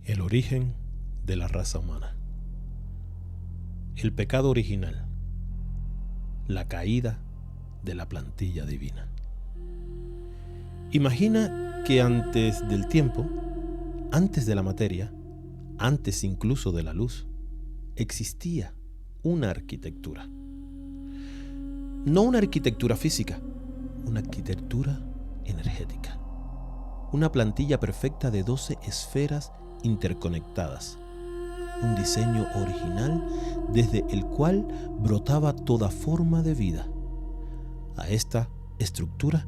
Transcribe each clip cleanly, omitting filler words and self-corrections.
El origen de la raza humana. El pecado original. La caída de la plantilla divina. Imagina que antes del tiempo, antes de la materia, antes incluso de la luz, existía una arquitectura. No una arquitectura física, una arquitectura energética. Una plantilla perfecta de 12 esferas interconectadas. Un diseño original desde el cual brotaba toda forma de vida. A esta estructura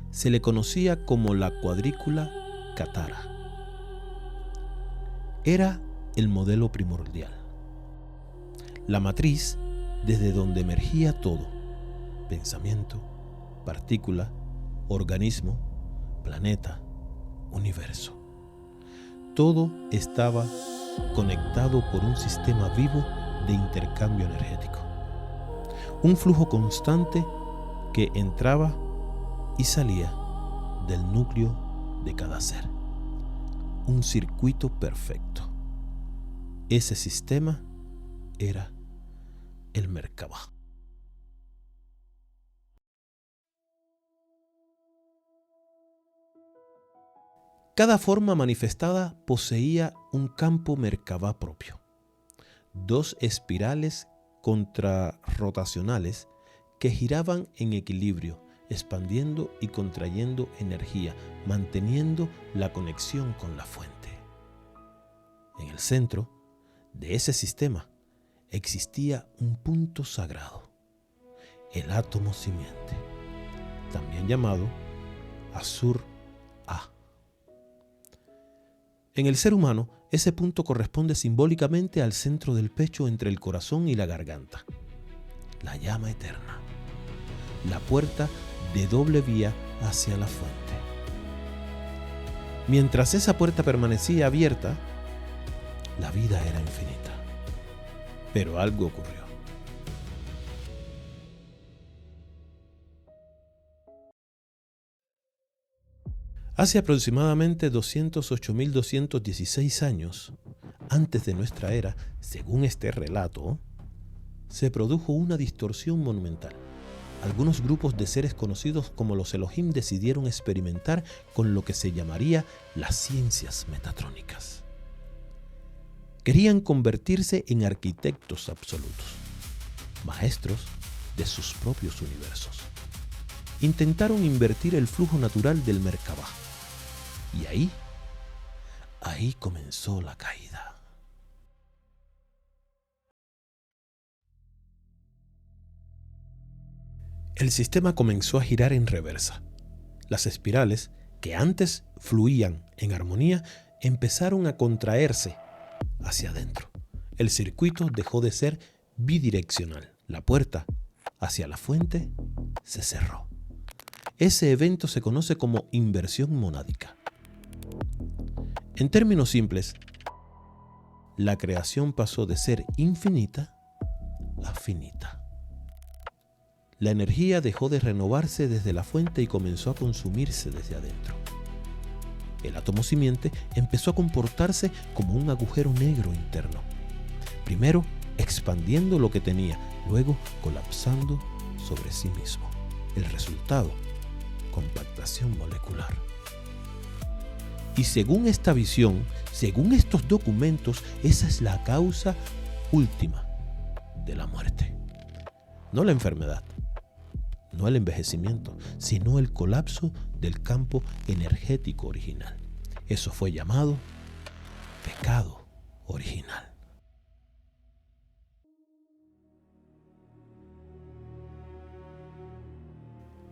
se le conocía como la cuadrícula Katara. Era el modelo primordial. La matriz desde donde emergía todo: pensamiento, partícula, organismo, planeta, universo. Todo estaba conectado por un sistema vivo de intercambio energético. Un flujo constante que entraba y salía del núcleo de cada ser. Un circuito perfecto. Ese sistema era el Merkabah. Cada forma manifestada poseía un campo Merkabah propio. 2 espirales contrarrotacionales que giraban en equilibrio, expandiendo y contrayendo energía, manteniendo la conexión con la fuente. En el centro de ese sistema existía un punto sagrado, el átomo simiente, también llamado Azur-A. En el ser humano, ese punto corresponde simbólicamente al centro del pecho entre el corazón y la garganta, la llama eterna, la puerta de doble vía hacia la fuente. Mientras esa puerta permanecía abierta, la vida era infinita. Pero algo ocurrió. Hace aproximadamente 208.216 años, antes de nuestra era, según este relato, se produjo una distorsión monumental. Algunos grupos de seres conocidos como los Elohim decidieron experimentar con lo que se llamaría las ciencias metatrónicas. Querían convertirse en arquitectos absolutos, maestros de sus propios universos. Intentaron invertir el flujo natural del Merkabah. Y ahí comenzó la caída. El sistema comenzó a girar en reversa. Las espirales, que antes fluían en armonía, empezaron a contraerse hacia adentro. El circuito dejó de ser bidireccional. La puerta hacia la fuente se cerró. Ese evento se conoce como inversión monádica. En términos simples, la creación pasó de ser infinita a finita. La energía dejó de renovarse desde la fuente y comenzó a consumirse desde adentro. El átomo simiente empezó a comportarse como un agujero negro interno. Primero expandiendo lo que tenía, luego colapsando sobre sí mismo. El resultado: compactación molecular. Y según esta visión, según estos documentos, esa es la causa última de la muerte. No la enfermedad, no el envejecimiento, sino el colapso del campo energético original. Eso fue llamado pecado original.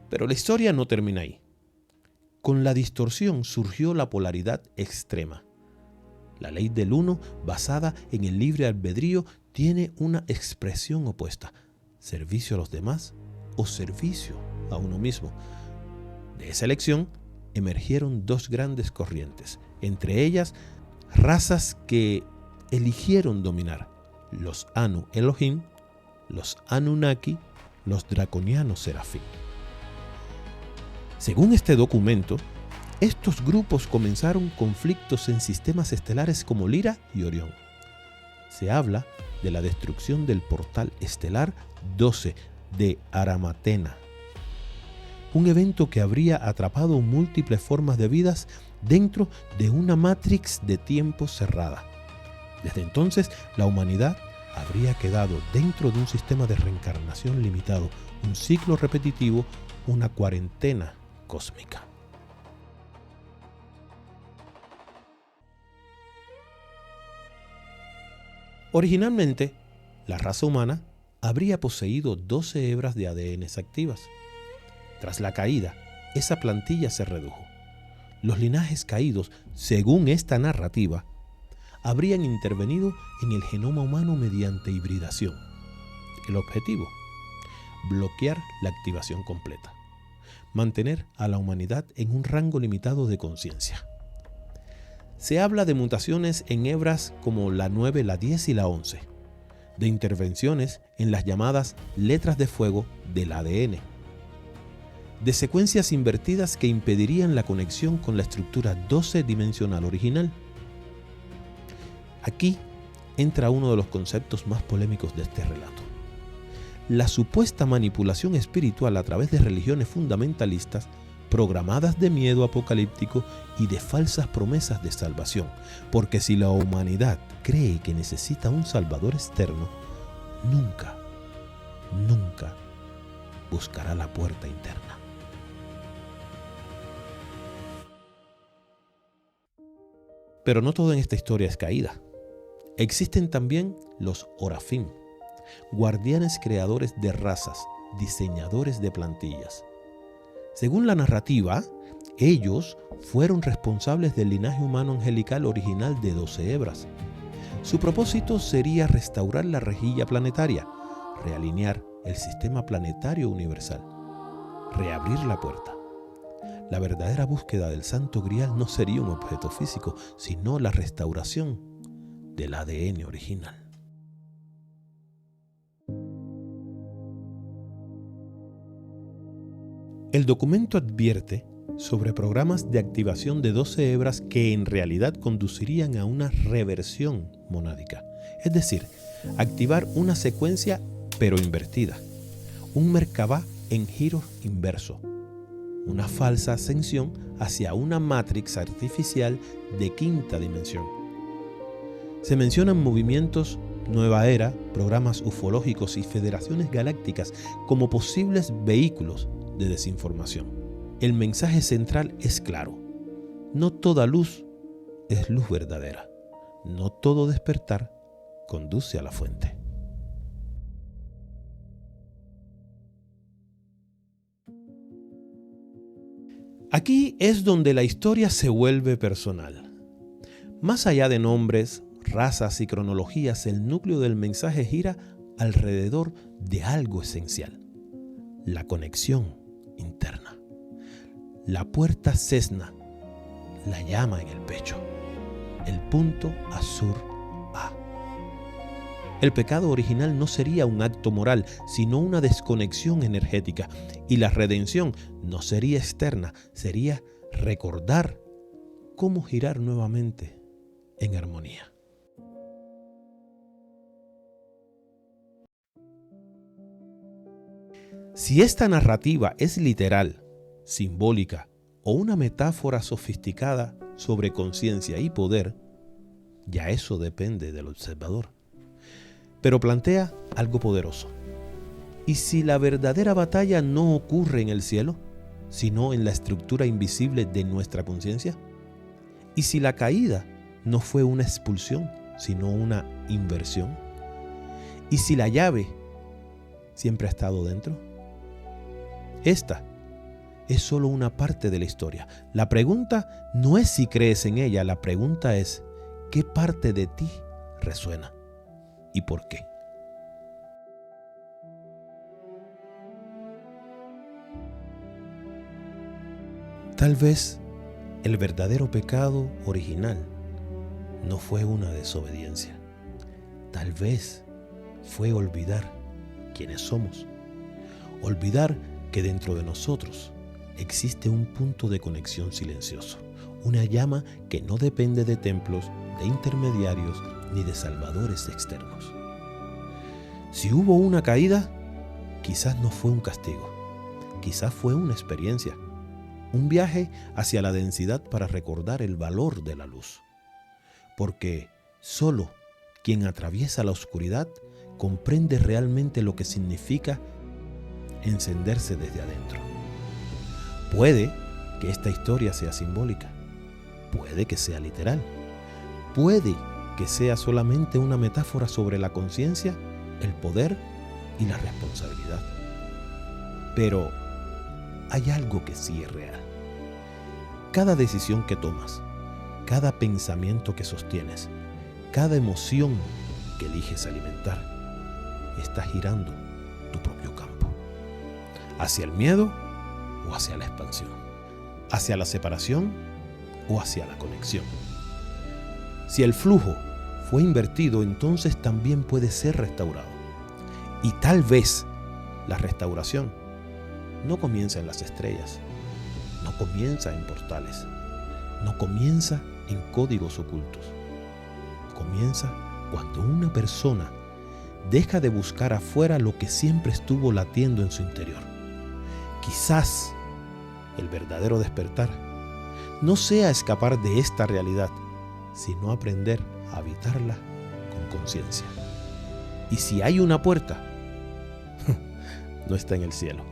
Pero la historia no termina ahí. Con la distorsión surgió la polaridad extrema. La ley del uno, basada en el libre albedrío, tiene una expresión opuesta: servicio a los demás o servicio a uno mismo. De esa elección emergieron 2 grandes corrientes, entre ellas razas que eligieron dominar: los Anu Elohim, los Anunnaki los draconianos serafín. Según este documento, estos grupos comenzaron conflictos en sistemas estelares como Lira y Orión. Se habla de la destrucción del portal estelar 12 de Aramatena, un evento que habría atrapado múltiples formas de vidas dentro de una matrix de tiempo cerrada. Desde entonces, la humanidad habría quedado dentro de un sistema de reencarnación limitado, un ciclo repetitivo, una cuarentena cósmica. Originalmente, la raza humana habría poseído 12 hebras de ADN activas. Tras la caída, esa plantilla se redujo. Los linajes caídos, según esta narrativa, habrían intervenido en el genoma humano mediante hibridación. El objetivo: bloquear la activación completa, mantener a la humanidad en un rango limitado de conciencia. Se habla de mutaciones en hebras como la 9, la 10 y la 11, de intervenciones en las llamadas letras de fuego del ADN, de secuencias invertidas que impedirían la conexión con la estructura 12-dimensional original. Aquí entra uno de los conceptos más polémicos de este relato: la supuesta manipulación espiritual a través de religiones fundamentalistas programadas de miedo apocalíptico y de falsas promesas de salvación, porque si la humanidad cree que necesita un salvador externo, nunca buscará la puerta interna. Pero no todo en esta historia es caída. Existen también los Orafim, guardianes creadores de razas, diseñadores de plantillas. Según la narrativa, ellos fueron responsables del linaje humano angelical original de 12 hebras. Su propósito sería restaurar la rejilla planetaria, realinear el sistema planetario universal, reabrir la puerta. La verdadera búsqueda del Santo Grial no sería un objeto físico, sino la restauración del ADN original. El documento advierte sobre programas de activación de 12 hebras que en realidad conducirían a una reversión monádica, es decir, activar una secuencia pero invertida, un Merkabah en giro inverso, una falsa ascensión hacia una matrix artificial de quinta dimensión. Se mencionan movimientos Nueva Era, programas ufológicos y federaciones galácticas como posibles vehículos de desinformación. El mensaje central es claro: no toda luz es luz verdadera, no todo despertar conduce a la fuente. Aquí es donde la historia se vuelve personal. Más allá de nombres, razas y cronologías, el núcleo del mensaje gira alrededor de algo esencial: la conexión interna. La puerta Cessna, la llama en el pecho, el punto azul A. El pecado original no sería un acto moral, sino una desconexión energética, y la redención no sería externa, sería recordar cómo girar nuevamente en armonía. Si esta narrativa es literal, simbólica o una metáfora sofisticada sobre conciencia y poder, ya eso depende del observador. Pero plantea algo poderoso. ¿Y si la verdadera batalla no ocurre en el cielo, sino en la estructura invisible de nuestra conciencia? ¿Y si la caída no fue una expulsión, sino una inversión? ¿Y si la llave siempre ha estado dentro? Esta es solo una parte de la historia. La pregunta no es si crees en ella, la pregunta es: ¿qué parte de ti resuena? ¿Y por qué? Tal vez el verdadero pecado original no fue una desobediencia. Tal vez fue olvidar quiénes somos. Olvidar que dentro de nosotros existe un punto de conexión silencioso, una llama que no depende de templos, de intermediarios ni de salvadores externos. Si hubo una caída, quizás no fue un castigo, quizás fue una experiencia, un viaje hacia la densidad para recordar el valor de la luz. Porque solo quien atraviesa la oscuridad comprende realmente lo que significa encenderse desde adentro. Puede que esta historia sea simbólica, puede que sea literal, puede que sea solamente una metáfora sobre la conciencia, el poder y la responsabilidad. Pero hay algo que sí es real. Cada decisión que tomas, cada pensamiento que sostienes, cada emoción que eliges alimentar, está girando tu propio campo. Hacia el miedo o hacia la expansión. Hacia la separación o hacia la conexión. Si el flujo fue invertido, entonces también puede ser restaurado. Y tal vez la restauración no comienza en las estrellas, no comienza en portales, no comienza en códigos ocultos. Comienza cuando una persona deja de buscar afuera lo que siempre estuvo latiendo en su interior. Quizás el verdadero despertar no sea escapar de esta realidad, sino aprender a habitarla con conciencia. Y si hay una puerta, no está en el cielo,